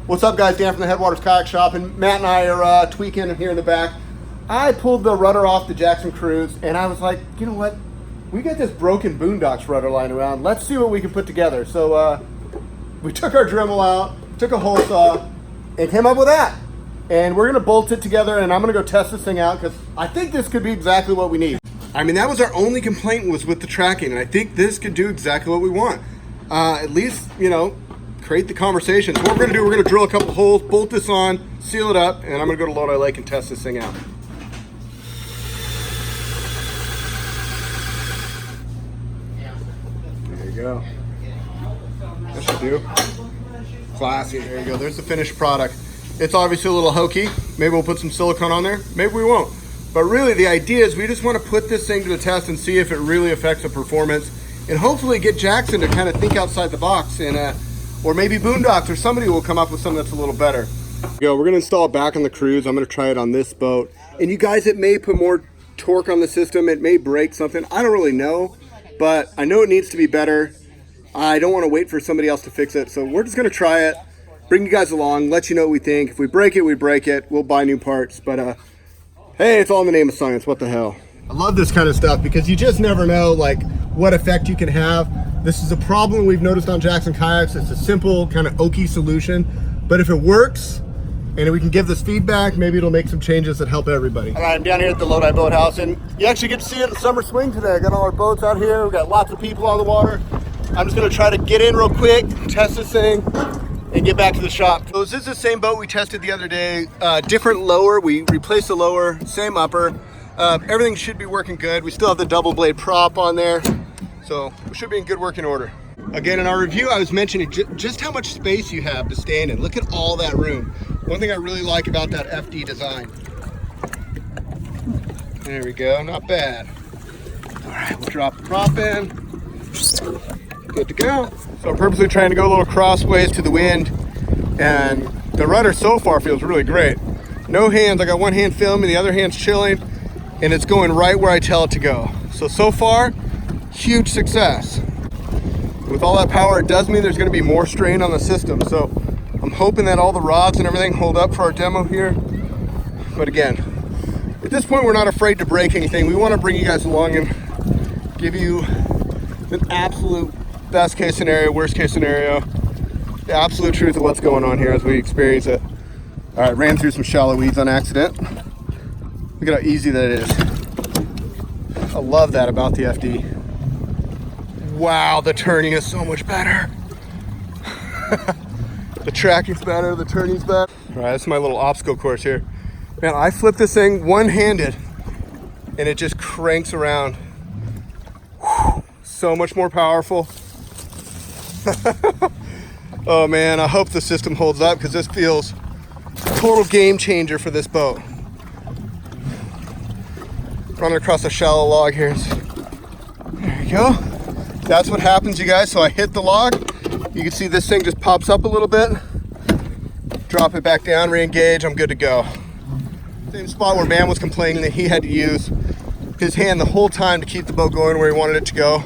What's up, guys? Dan from the Headwaters Kayak Shop, and Matt and I are tweaking here in the back. I pulled the rudder off the Jackson Cruise, and I was like, you know what? We got this broken Boondox Rudder lying around. Let's see what we can put together. So we took our Dremel out, took a hole saw, and came up with that. And we're gonna bolt it together, and I'm gonna go test this thing out because I think this could be exactly what we need. I mean, that was our only complaint, was with the tracking, and I think this could do exactly what we want. At least, you know, create the conversation. So what we're gonna do, we're gonna drill a couple holes, bolt this on, seal it up, and I'm gonna go to Lodi Lake and test this thing out. There you go. That should do. Classy. There you go. There's the finished product. It's obviously a little hokey. Maybe we'll put some silicone on there. Maybe we won't. But really, the idea is we just want to put this thing to the test and see if it really affects the performance, and hopefully get Jackson to kind of think outside the box, and or maybe Boondox or somebody will come up with something that's a little better. We're going to install it back on the Cruise. I'm going to try it on this boat. And you guys, it may put more torque on the system. It may break something. I don't really know, but I know it needs to be better. I don't want to wait for somebody else to fix it. So we're just going to try it, bring you guys along, let you know what we think. If we break it, we break it. We'll buy new parts. But hey, it's all in the name of science. What the hell? I love this kind of stuff because you just never know like what effect you can have. This is a problem we've noticed on Jackson Kayaks. It's a simple kind of oaky solution, but if it works and we can give this feedback, maybe it'll make some changes that help everybody. All right, I'm down here at the Lodi Boathouse, and you actually get to see it in the summer swing today. I got all our boats out here. We've got lots of people on the water. I'm just gonna try to get in real quick, test this thing, and get back to the shop. So this is the same boat we tested the other day. Different lower, we replaced the lower, same upper. Everything should be working good. We still have the double blade prop on there, so we should be in good working order. Again, in our review, I was mentioning just how much space you have to stand in. Look at all that room. One thing I really like about that FD design. There we go, not bad. All right, we'll drop the prop in. Good to go. So I'm purposely trying to go a little crossways to the wind, and the rudder so far feels really great. No hands, I got one hand filming, the other hand's chilling, and it's going right where I tell it to go. So far, huge success. With all that power, it does mean there's gonna be more strain on the system. So I'm hoping that all the rods and everything hold up for our demo here. But again, at this point, we're not afraid to break anything. We wanna bring you guys along and give you an absolute best case scenario, worst case scenario, the absolute truth of what's going on here as we experience it. All right, ran through some shallow weeds on accident. Look at how easy that is. I love that about the FD. Wow, the turning is so much better. The tracking's better, the turning's better. All right, this is my little obstacle course here. Man, I flip this thing one-handed and it just cranks around. Whew, so much more powerful. Oh man, I hope the system holds up because this feels a total game changer for this boat. Running across a shallow log here. There you go. That's what happens, you guys. So I hit the log. You can see this thing just pops up a little bit. Drop it back down, re-engage, I'm good to go. Same spot where man was complaining that he had to use his hand the whole time to keep the boat going where he wanted it to go.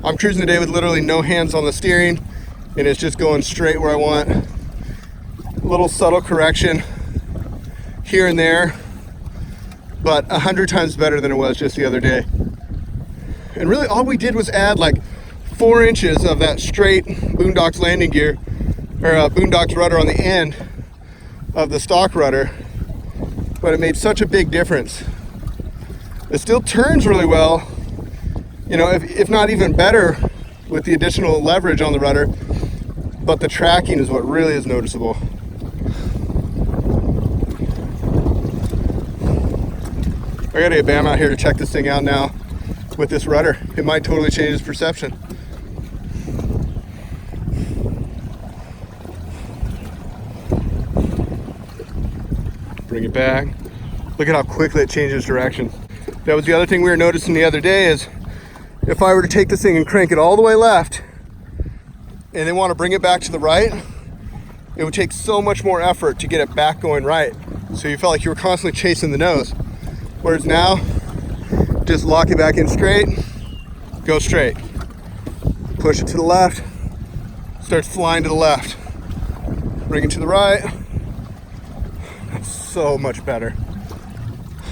I'm cruising today with literally no hands on the steering, and it's just going straight where I want. A little subtle correction here and there, but 100 times better than it was just the other day. And really all we did was add like 4 inches of that straight Boondox landing gear, or Boondox rudder on the end of the stock rudder, but it made such a big difference. It still turns really well, you know, if not even better with the additional leverage on the rudder, but the tracking is what really is noticeable. I gotta get Bam out here to check this thing out now with this rudder. It might totally change his perception. Bring it back. Look at how quickly it changes direction. That was the other thing we were noticing the other day is if I were to take this thing and crank it all the way left and then want to bring it back to the right, it would take so much more effort to get it back going right. So you felt like you were constantly chasing the nose. Whereas now, just lock it back in straight, go straight. Push it to the left, starts flying to the left. Bring it to the right. That's so much better.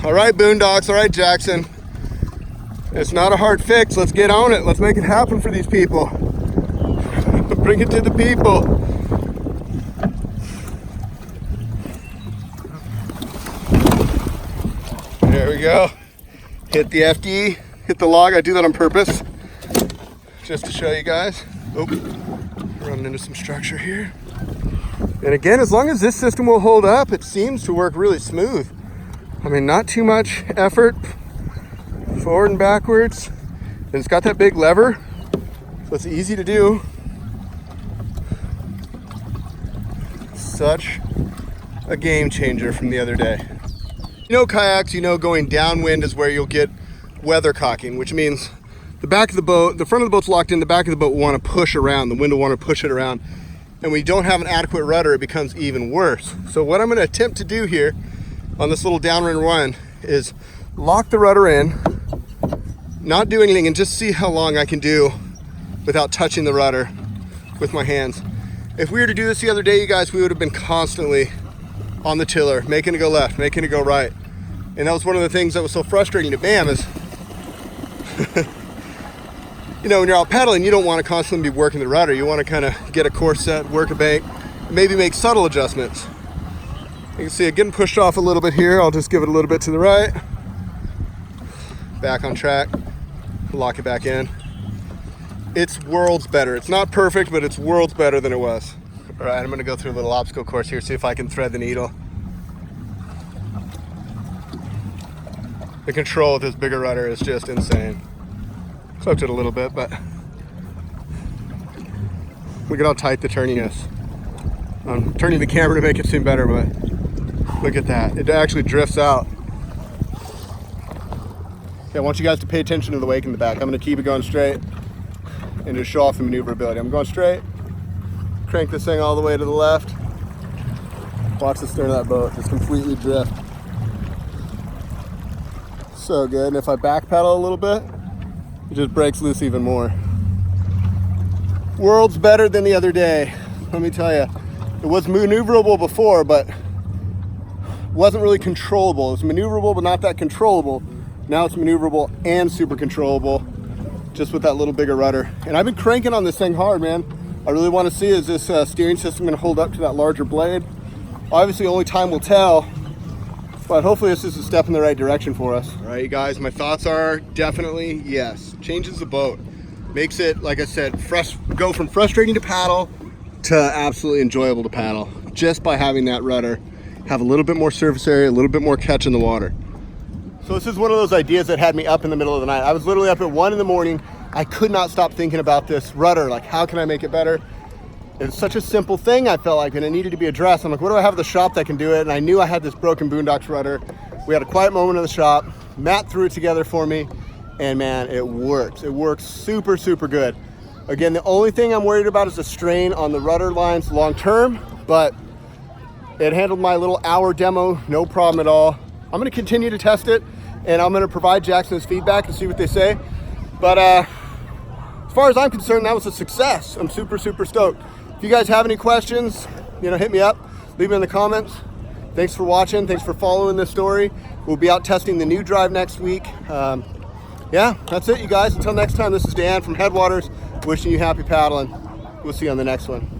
All right, Boondocks. All right, Jackson. It's not a hard fix. Let's get on it. Let's make it happen for these people. Bring it to the people. There we go. Hit the FD, hit the log. I do that on purpose, just to show you guys. Oh, running into some structure here. And again, as long as this system will hold up, it seems to work really smooth. I mean, not too much effort, forward and backwards. And it's got that big lever, so it's easy to do. Such a game changer from the other day. You know kayaks, you know going downwind is where you'll get weather cocking, which means the back of the boat, the front of the boat's locked in, the back of the boat will want to push around, the wind will want to push it around. And when you don't have an adequate rudder, it becomes even worse. So what I'm going to attempt to do here on this little downwind run is lock the rudder in, not do anything, and just see how long I can do without touching the rudder with my hands. If we were to do this the other day, you guys, we would have been constantly on the tiller, making it go left, making it go right. And that was one of the things that was so frustrating to Bam is, you know, when you're out paddling, you don't want to constantly be working the rudder. You want to kind of get a course set, work a bank, maybe make subtle adjustments. You can see it getting pushed off a little bit here. I'll just give it a little bit to the right. Back on track, lock it back in. It's worlds better. It's not perfect, but it's worlds better than it was. All right, I'm going to go through a little obstacle course here, see if I can thread the needle. The control with this bigger rudder is just insane. Cloaked it a little bit, but look at how tight the turning is. I'm turning the camera to make it seem better, but look at that. It actually drifts out. Okay, I want you guys to pay attention to the wake in the back. I'm going to keep it going straight and just show off the maneuverability. I'm going straight. Crank this thing all the way to the left. Watch the stern of that boat just completely drift. So good. And if I back pedal a little bit, it just breaks loose even more. Worlds better than the other day. Let me tell you, it was maneuverable before, but wasn't really controllable. It was maneuverable, but not that controllable. Now it's maneuverable and super controllable, just with that little bigger rudder. And I've been cranking on this thing hard, man. I really want to see, is this steering system going to hold up to that larger blade? Obviously, only time will tell, but hopefully this is a step in the right direction for us. All right, you guys, my thoughts are definitely yes. Changes the boat. Makes it, like I said, go from frustrating to paddle to absolutely enjoyable to paddle. Just by having that rudder, have a little bit more surface area, a little bit more catch in the water. So this is one of those ideas that had me up in the middle of the night. I was literally up at 1 in the morning. I could not stop thinking about this rudder. Like, how can I make it better? It's such a simple thing, I felt like, and it needed to be addressed. I'm like, what do I have at the shop that can do it? And I knew I had this broken Boondox Rudder. We had a quiet moment in the shop. Matt threw it together for me, and man, it works. It works super, super good. Again, the only thing I'm worried about is the strain on the rudder lines long term, but it handled my little hour demo, no problem at all. I'm gonna continue to test it, and I'm gonna provide Jackson his feedback and see what they say. But as far as I'm concerned, that was a success. I'm super, super stoked. If you guys have any questions, you know, hit me up, leave them in the comments. Thanks for watching. Thanks for following this story. We'll be out testing the new drive next week. Yeah, that's it, you guys. Until next time, this is Dan from Headwaters, wishing you happy paddling. We'll see you on the next one.